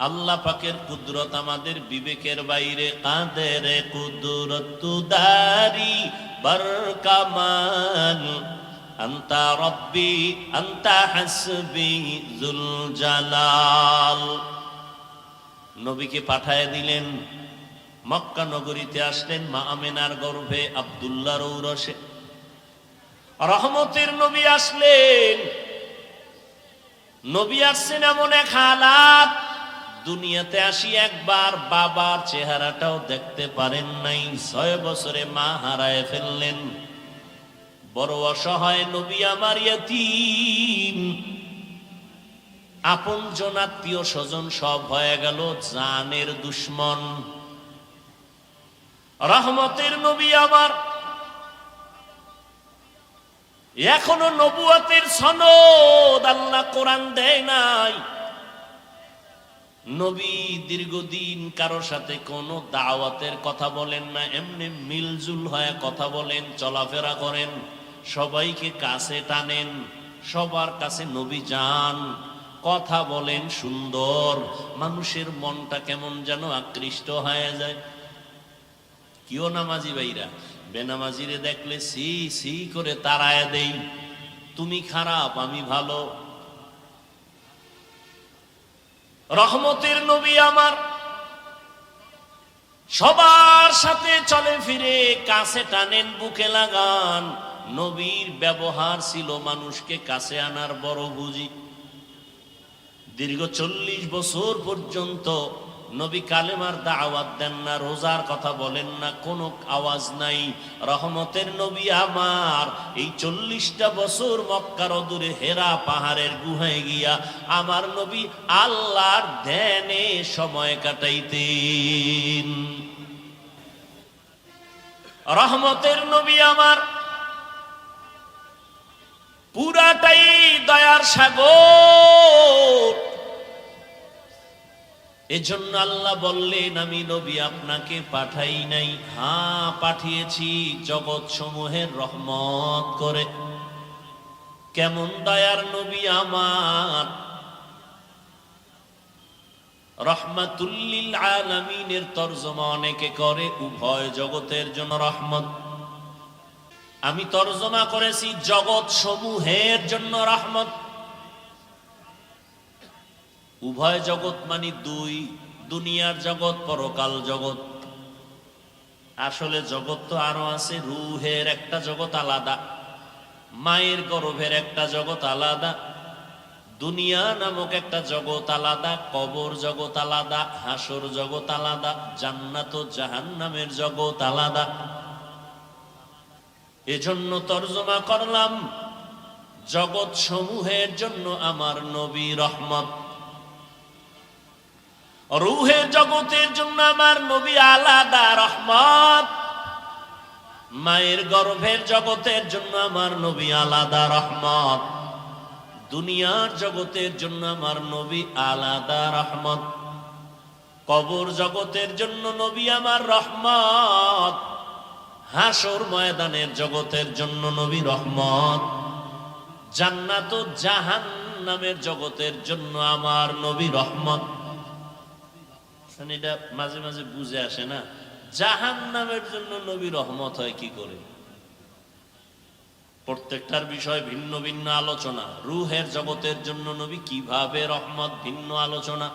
আল্লাহ পাকের কুদরত আমাদের বিবেকের বাইরে। কাদের কুদরত দারি বরকামাল, আন্তা রব্বি আন্তা হাসবি যুল জালাল। নবীকে পাঠায় দিলেন, মক্কা নগরীতে আসলেন মা আমেনার গর্ভে আব্দুল্লাহর ঔরসে। রহমতের নবী আসলেন। নবী আসছেন এমন এক হালাত, দুনিয়াতে আসি একবার বাবার চেহারাটাও দেখতে পারেন নাই। 6 বছরে মা হারায় ফেললেন। বড় অসহায় নবী আমার, ইয়াতীম। আপনজন আত্মীয় স্বজন সব হয়ে গেল জানের দুশ্মন। রহমতের নবী আমার, এখনো নবুয়তের সনদ আল্লাহ কোরআন দেয় নাই। নবী দীর্ঘদিন কারোর সাথে কোনো দাওয়াতের কথা বলেন না, এমনি মিলজুল হয়ে কথা বলেন, চলাফেরা করেন, সবাইকে কাছে টানেন, সবার কাছে নবী যান, কথা বলেন সুন্দর। মানুষের মনটা কেমন যেন আকৃষ্ট হয়ে যায়। কিও নামাজি ভাইরা বেনামাজিরে দেখলে সি সি করে তাড়ায় দেই, তুমি খারাপ আমি ভালো। রহমতের নবী আমার সবার সাথে চলে ফিরে, কাছে টানেন, বুকে লাগান। নবীর ব্যবহার ছিল মানুষকে কাছে আনার বড় বুঝি। দীর্ঘ 40 বছর পর্যন্ত নবী কালেমার দাওয়াত দেন না, রোজার কথা বলেন না, কোনো আওয়াজ নাই। রহমতের নবী আমার এই 40টা বছর মক্কার অদূরে হেরা পাহাড়ের গুহায় গিয়া আমার নবী আল্লাহর ধ্যানে সময় কাটাইতেন। রহমতের নবী আমার পুরাটাই দয়ার সাগর। এজন্য আল্লাহ বললেন, আমি নবী আপনাকে পাঠাই নাই, হ্যাঁ পাঠিয়েছি জগৎ সমূহের রহমত করে। কেমন দয়ার নবী আমার! রহমাতুল লিল আলামিনের তরজমা অনেকে করে উভয় জগতের জন্য রহমত। আমি তরজমা করেছি জগৎ সমূহের জন্য রহমত। উভয় জগৎ মানে দুই, দুনিয়ার জগৎ, পরকাল জগৎ। আসলে জগৎ তো আরো আছে। রুহের একটা জগৎ আলাদা, মায়ের গর্ভের একটা জগৎ আলাদা, দুনিয়া নামক একটা জগৎ আলাদা, কবর জগৎ আলাদা, হাসর জগৎ আলাদা, জান্নাত ও জাহান্নামের জগৎ আলাদা। এজন্য তরজমা করলাম জগৎ সমূহের জন্য আমার নবী রহমত। রুহের জগতের জন্য আমার নবী আলাদা রহমত। মায়ের গর্ভের জগতের জন্য আমার নবী আলাদা রহমত। দুনিয়ার জগতের জন্য আমার নবী আলাদা রহমত। কবর জগতের জন্য নবী আমার রহমত। হাসর ময়দানের জগতের জন্য নবী রহমত। জান্নাত ও জাহান্নামের জগতের জন্য আমার নবী রহমত। এটা মাঝে মাঝে বুঝে আসে না, জাহান্নামের জন্য নবী রহমত হয় কি করে। প্রত্যেকটার বিষয় ভিন্ন ভিন্ন আলোচনা। রুহের জগতের জন্য নবী কিভাবে রহমত, ভিন্ন আলোচনা।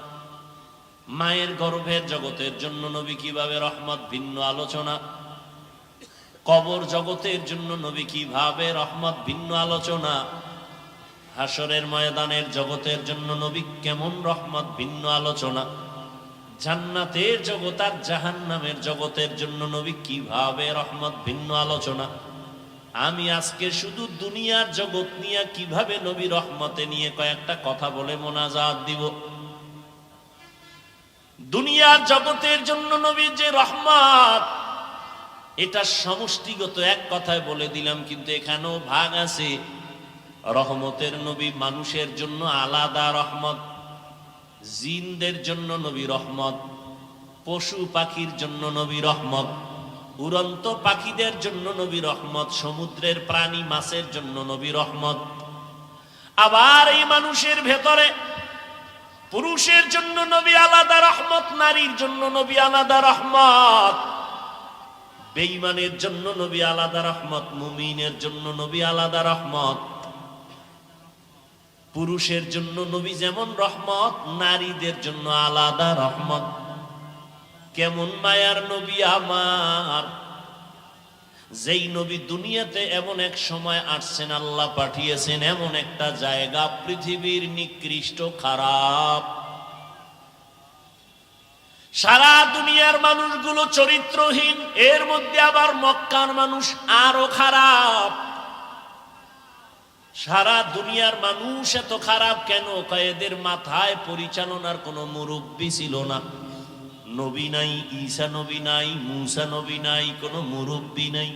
মায়ের গর্ভের জগতের জন্য নবী কিভাবে রহমত, ভিন্ন আলোচনা। কবর জগতের জন্য নবী কিভাবে রহমত, ভিন্ন আলোচনা। হাসরের ময়দানের জগতের জন্য নবী কেমন রহমত, ভিন্ন আলোচনা। জান্নাতের জগৎ আর জাহান্নামের জগতের জন্য নবী কিভাবে রহমত, ভিন্ন আলোচনা। আমি আজকে শুধু দুনিয়ার জগৎ নিয়ে কিভাবে নবী রহমতে নিয়ে কয়েকটা কথা বলে মোনাজাত দিব। দুনিয়ার জগতের জন্য নবী যে রহমত, এটা সমষ্টিগত এক কথায় বলে দিলাম, কিন্তু এখানেও ভাগ আছে। রহমতের নবী মানুষের জন্য আলাদা রহমত, জিনদের জন্য নবী রহমত, পশু পাখির জন্য নবী রহমত, উড়ন্ত পাখিদের জন্য নবী রহমত, সমুদ্রের প্রাণী মাছের জন্য নবী রহমত। আবার এই মানুষের ভেতরে পুরুষের জন্য নবী আলাদা রহমত, নারীর জন্য নবী আলাদা রহমত। বেঈমানের জন্য নবী আলাদা রহমত, মুমিনের জন্য নবী আলাদা রহমত। পুরুষের জন্য নবী যেমন রহমত, নারীদের জন্য আলাদা রহমত। কেমন মায়ার নবী আমার, যেই নবী দুনিয়াতে এমন এক সময় আসছেন, আল্লাহ পাঠিয়েছেন এমন একটা জায়গা পৃথিবীর নিকৃষ্ট খারাপ, সারা দুনিয়ার মানুষগুলো চরিত্রহীন, এর মধ্যে আবার মক্কার মানুষ আরো খারাপ। সারা দুনিয়ার মানুষ এত খারাপ কেন? এদের মাথায় পরিচালনার কোনো মুরব্বী ছিল না, নবী নাই, ঈসা নবী নাই, মুসা নবী নাই, কোনো মুরব্বী নাই।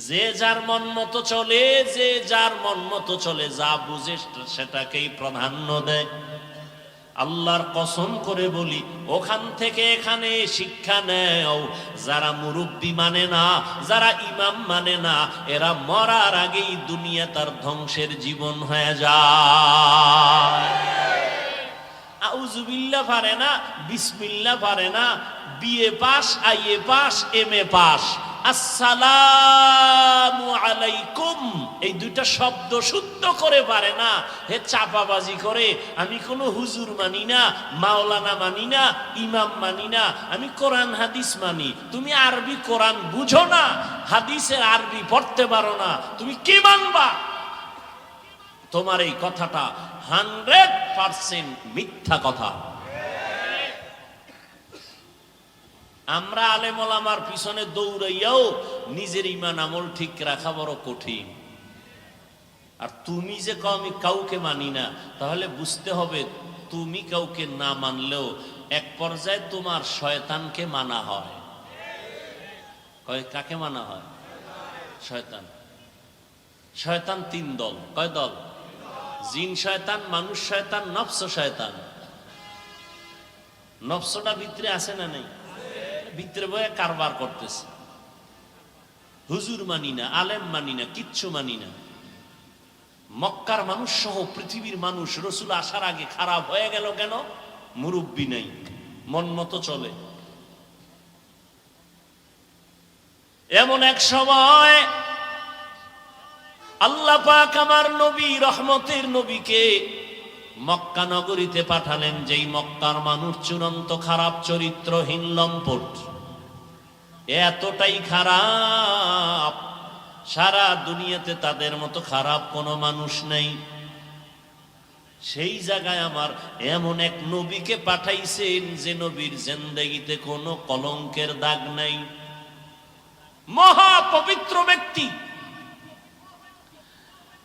যে যার মন মতো চলে, যে যার মন মতো চলে, যা বুঝে সেটাকেই প্রাধান্য দেয়। আল্লাহর কসম করে বলি, ওখান থেকে এখানে শিক্ষা নেও। যারা মুরব্বী মানে না, যারা ইমাম মানে না, এরা মরার আগেই দুনিয়া তার ধ্বংসের জীবন হয়ে যায়। আউযুবিল্লাহ পারে না, বিসমিল্লাহ পারে না, BA pass, IA pass, MA pass, আসসালামু আলাইকুম এই দুইটা শব্দ শুদ্ধ করে পারে না। হে চাপাবাজি করে, আমি কোনো হুজুর মানি না, মাওলানা মানি না, ইমাম মানি না, আমি কোরআন হাদিস মানি। তুমি আরবি কোরআন বুঝো না, হাদিসের আরবি পড়তে পারো না, তুমি কি মানবা? তোমার এই কথাটা 100% মিথ্যা কথা। আমরা আলেম ওলামার পিছনে দৌড়াইয়াও নিজের ঈমান আমল ঠিক রাখা বড় কঠিন। আর তুমি যে কও আমি কাউকে মানি না, তাহলে বুঝতে হবে তুমি কাউকে না মানলেও এক পর্যায়ে তোমার শয়তানকে মানা হয়। কাকে মানা হয়? শয়তান। শয়তান 3 দল। কয় দল? জিন শয়তান, মানুষ শয়তান, নফস শয়তান। নফসটা ভিতরে আছে না নেই? ভিতরে বয়ে কারবার করতেছে। হুজুর মানি না, আলেম মানি না, কিচ্ছু মানি না। মক্কার মানুষ সহ পৃথিবীর মানুষ রসুল আসার আগে খারাপ হয়ে গেল কেন? মুরব্বী নেই, মন মতো চলে। এমন এক সময় আল্লাহ পাক আমার নবী, রহমতের নবীকে মক্কা নগরীতে পাঠালেন, যেই মক্কার মানুষ চূড়ান্ত খারাপ, চরিত্রহীন, লম্পট, এতটাই খারাপ সারা দুনিয়াতে তাদের মতো খারাপ কোনো মানুষ নেই। সেই জায়গায় আমার এমন এক নবীকে পাঠাইছেন যে নবীর জিন্দেগিতে কোনো কলঙ্কের দাগ নাই, মহা পবিত্র ব্যক্তি।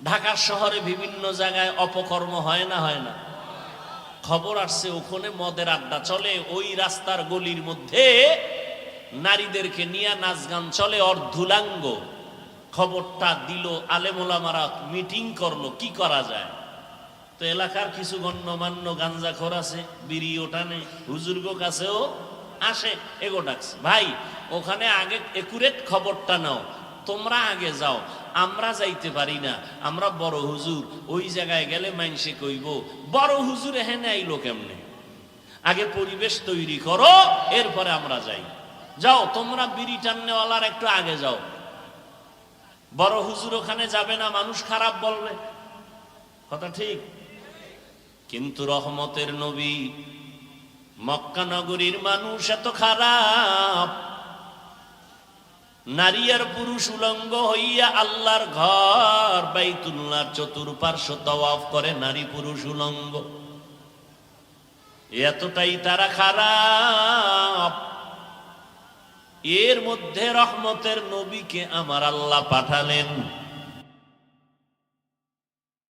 ঢাকা শহরে বিভিন্ন জায়গায় অপকর্ম হয় না? হয় না? খবর আসছে ওখানে মদের আড্ডা চলে, ওই রাস্তার গলির মধ্যে নারীদেরকে নিয়ে নাচ গান চলে, অর্ধুলাঙ্গ। খবরটা দিল, আলেম ওলামারা মিটিং করলো, কি করা যায়। তো এলাকার কিছু গণ্যমান্য গাঞ্জাখোর আছে, বিড়ি ওঠানে, হুজুর্গ কাছেও আসে, এগো ডাকছে, ভাই ওখানে আগে একুরেট খবরটা নাও, তোমরা আগে যাও, আমরা যাইতে পারি না, আমরা বড় হুজুর, ওই জায়গায় গেলে মাইনসে কইব বড় হুজুর এখানে আইলো কেমনে, আগে পরিবেশ তৈরি করো, এরপরে আমরা যাই। যাও তোমরা বিড়ি টান্নেওয়ালার একটু আগে যাও, বড় হুজুর ওখানে যাবে না, মানুষ খারাপ বলবে, কথা ঠিক। কিন্তু রহমতের নবী, মক্কা নগরীর মানুষ এত খারাপ, নারী আর পুরুষ উলঙ্গ হইয়া আল্লাহর ঘর বাইতুল্লাহর চতুর্পার্শ্ব তাওয়াফ করে, নারী পুরুষ উলঙ্গ। এতটাই তারা খারাপ। এর মধ্যে রহমতের নবীকে আমার আল্লাহ পাঠালেন।